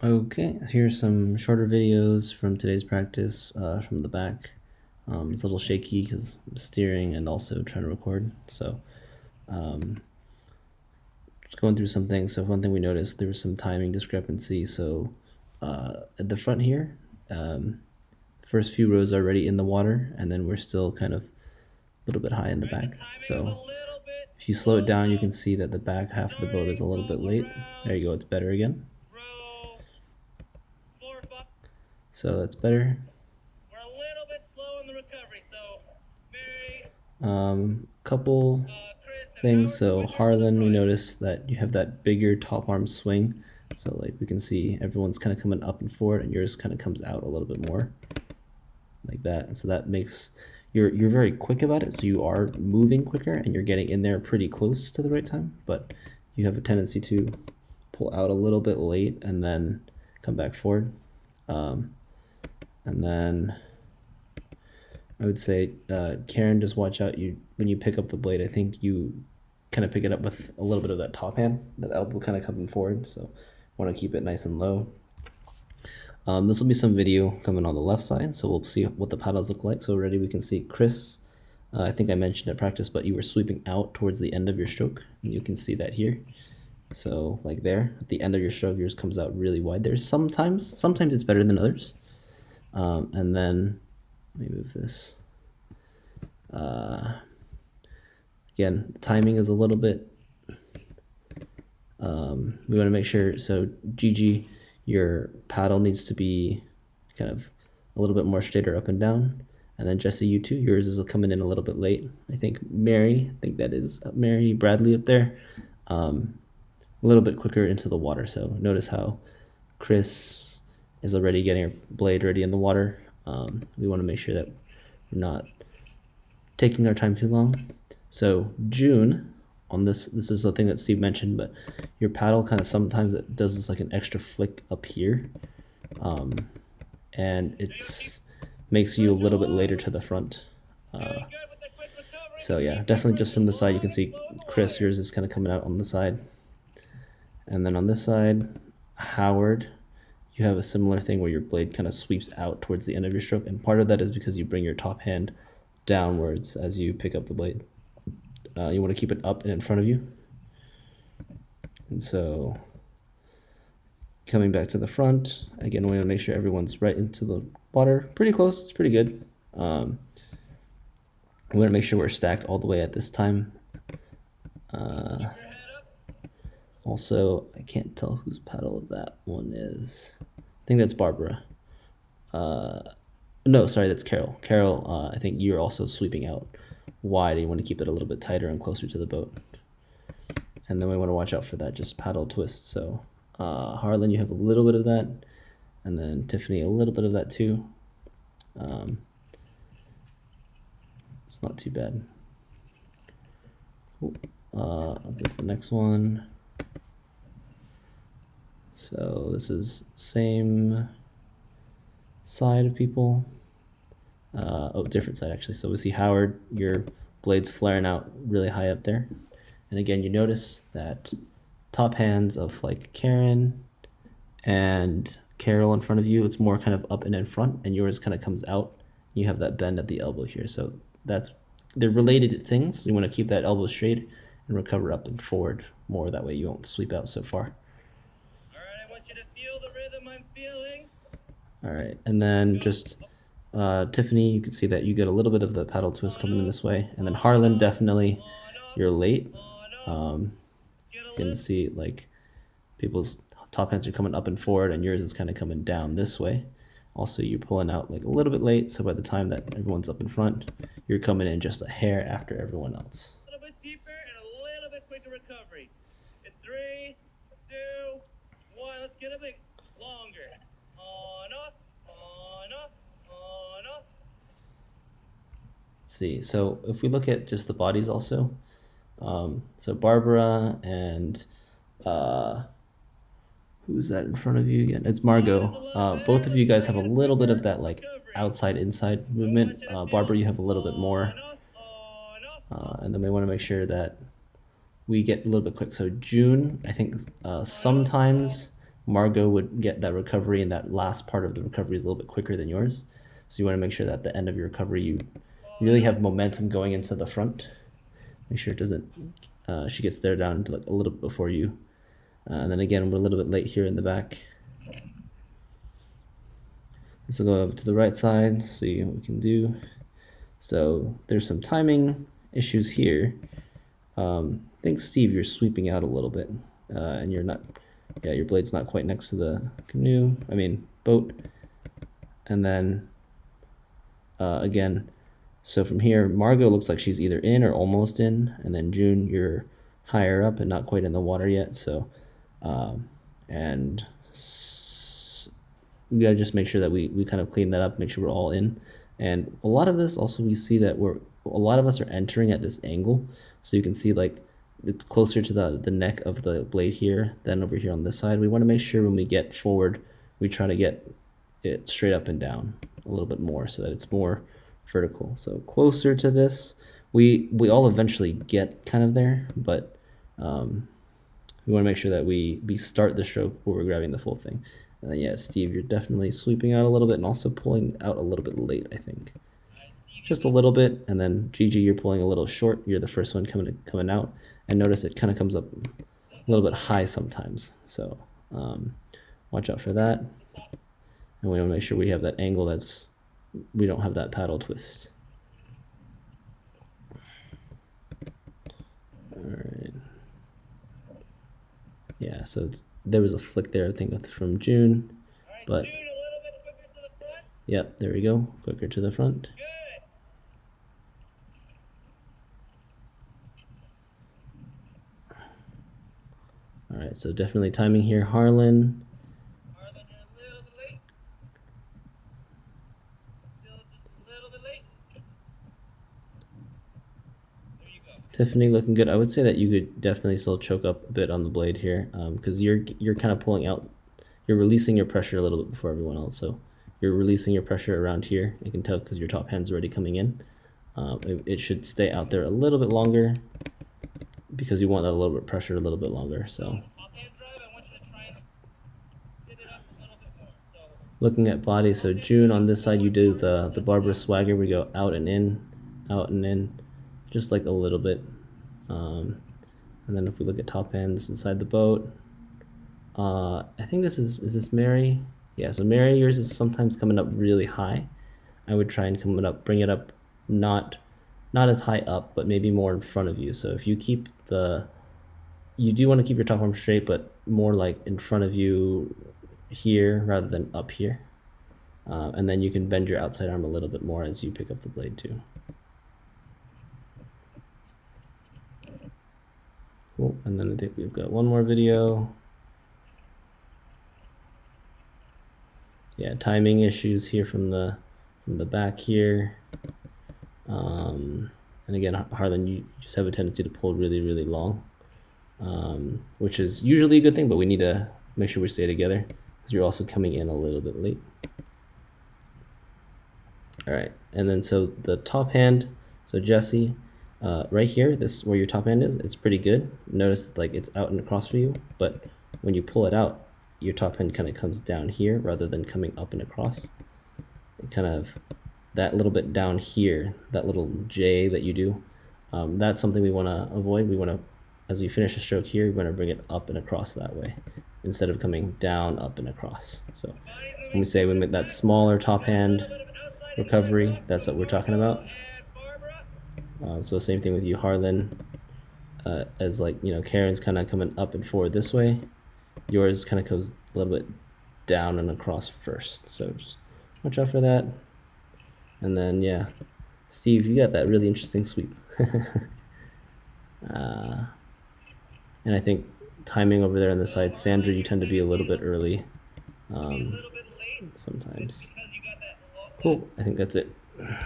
Okay, here's some shorter videos from today's practice from the back. It's a little shaky because I'm steering and also trying to record. So just going through some things. So one thing we noticed, there was some timing discrepancy. So at the front here, first few rows are already in the water, and then we're still kind of a little bit high in the back. So if you slow it down, you can see that the back half of the boat is a little bit late. There you go, it's better again. So that's better. We're a little bit slow in the recovery, so Mary, couple things. So Harlan, we noticed that you have that bigger top arm swing. So like we can see everyone's kind of coming up and forward, and yours kind of comes out a little bit more, like that. And so that makes you're very quick about it. So you are moving quicker, and you're getting in there pretty close to the right time. But you have a tendency to pull out a little bit late and then come back forward. And then I would say, Karen, just watch out. When you pick up the blade, I think you kind of pick it up with a little bit of that top hand, that elbow kind of coming forward. So want to keep it nice and low. This will be some video coming on the left side, so we'll see what the paddles look like. So already we can see Chris. I think I mentioned at practice, but you were sweeping out towards the end of your stroke, and you can see that here. So like there, at the end of your stroke, yours comes out really wide. There's sometimes it's better than others. And then let me move this. Again, timing is a little bit. We want to make sure. So Gigi, your paddle needs to be kind of a little bit more straighter up and down. And then Jesse, you too. Yours is coming in a little bit late. I think Mary, that is Mary Bradley up there. A little bit quicker into the water. So notice how Chris is already getting her blade ready in the water. We want to make sure that we're not taking our time too long. So June, on this is the thing that Steve mentioned, but your paddle kind of sometimes it does this like an extra flick up here, and it makes you a little bit later to the front. So yeah, definitely just from the side you can see Chris, yours is kind of coming out on the side. And then on this side, Howard, you have a similar thing where your blade kind of sweeps out towards the end of your stroke, and part of that is because you bring your top hand downwards as you pick up the blade. You want to keep it up and in front of you. And so coming back to the front, again, we want to make sure everyone's right into the water. Pretty close, it's pretty good. We want to make sure we're stacked all the way at this time. Also, I can't tell whose paddle that one is. I think that's Barbara. No, sorry, that's Carol. Carol, I think you're also sweeping out wide. You want to keep it a little bit tighter and closer to the boat. And then we want to watch out for that just paddle twist. So Harlan, you have a little bit of that, and then Tiffany a little bit of that too. It's not too bad. Cool. I'll go to the next one. So this is same side of people. Oh, different side actually. So we see Howard, your blade's flaring out really high up there. And again, you notice that top hands of like Karen and Carol in front of you, it's more kind of up and in front, and yours kind of comes out. You have that bend at the elbow here. So they're related things. You want to keep that elbow straight and recover up and forward more. That way you won't sweep out so far. All right, I want you to feel the rhythm I'm feeling. All right, and then just Tiffany, you can see that you get a little bit of the paddle twist coming in this way. And then Harlan, definitely you're late. You can see like people's top hands are coming up and forward, and yours is kind of coming down this way. Also, you're pulling out like a little bit late, so by the time that everyone's up in front, you're coming in just a hair after everyone else. A little bit deeper and a little bit quicker recovery. In 3, 2, 1, let's get a bit longer. On, off, on, off, on, off. Let's see, so if we look at just the bodies also, so Barbara and who's that in front of you again? It's Margot. Both of you guys have a little bit of that like outside inside movement. Barbara, you have a little bit more. And then we want to make sure that we get a little bit quick. So June, I think sometimes Margot would get that recovery, and that last part of the recovery is a little bit quicker than yours. So you want to make sure that at the end of your recovery, you really have momentum going into the front. Make sure it doesn't, she gets there down to like a little bit before you. And then again, we're a little bit late here in the back. This will go up to the right side, see what we can do. So there's some timing issues here. I think, Steve, you're sweeping out a little bit, and you're not, yeah, your blade's not quite next to the boat. And then, again, so from here, Margot looks like she's either in or almost in, and then June, you're higher up and not quite in the water yet. So, we gotta just make sure that we kind of clean that up, make sure we're all in. And a lot of this also, we see that a lot of us are entering at this angle. So you can see like it's closer to the neck of the blade here than over here on this side. We want to make sure when we get forward, we try to get it straight up and down a little bit more so that it's more vertical. So closer to this, we all eventually get kind of there, but we want to make sure that we start the stroke where we're grabbing the full thing. And then, yeah, Steve, you're definitely sweeping out a little bit and also pulling out a little bit late, I think. Just a little bit, and then Gigi, you're pulling a little short. You're the first one coming out, and notice it kind of comes up a little bit high sometimes. So watch out for that. And we want to make sure we have that angle we don't have that paddle twist. All right. Yeah, so there was a flick there, I think, from June, but June, a little bit quicker to the front. Yep, there we go, quicker to the front. Good. All right, so definitely timing here, Harlan. Harlan, you're a little bit late. Still just a little bit late. There you go. Tiffany looking good. I would say that you could definitely still choke up a bit on the blade here, because you're kind of pulling out, you're releasing your pressure a little bit before everyone else. So you're releasing your pressure around here. You can tell because your top hand's already coming in. It should stay out there a little bit longer because you want that a little bit pressure a little bit longer. So Top hand drive, I want you to try and hit it up a little bit more. So looking at body, so June on this side, you do the Barbara Swagger. We go out and in, just like a little bit. And then if we look at top hands inside the boat, I think is this Mary? Yeah, so Mary, yours is sometimes coming up really high. I would try and bring it up, not as high up, but maybe more in front of you. So if you keep you do want to keep your top arm straight, but more like in front of you here rather than up here. And then you can bend your outside arm a little bit more as you pick up the blade too. Cool, and then I think we've got one more video. Yeah, timing issues here from the back here. And again, Harlan, you just have a tendency to pull really, really long, which is usually a good thing, but we need to make sure we stay together because you're also coming in a little bit late. All right, and then so the top hand, so Jesse, right here, this where your top hand is, it's pretty good. Notice like it's out and across for you, but when you pull it out, your top hand kind of comes down here rather than coming up and across. It kind of, that little bit down here, that little J that you do, that's something we want to avoid. We want to, as we finish a stroke here, we want to bring it up and across that way instead of coming down, up, and across. So when we say we make that smaller top hand recovery, that's what we're talking about. So same thing with you, Harlan, as like, you know, Karen's kind of coming up and forward this way. Yours kind of goes a little bit down and across first. So just watch out for that. And then, yeah, Steve, you got that really interesting sweep. And I think timing over there on the side, Sandra, you tend to be a little bit early sometimes. Cool, I think that's it.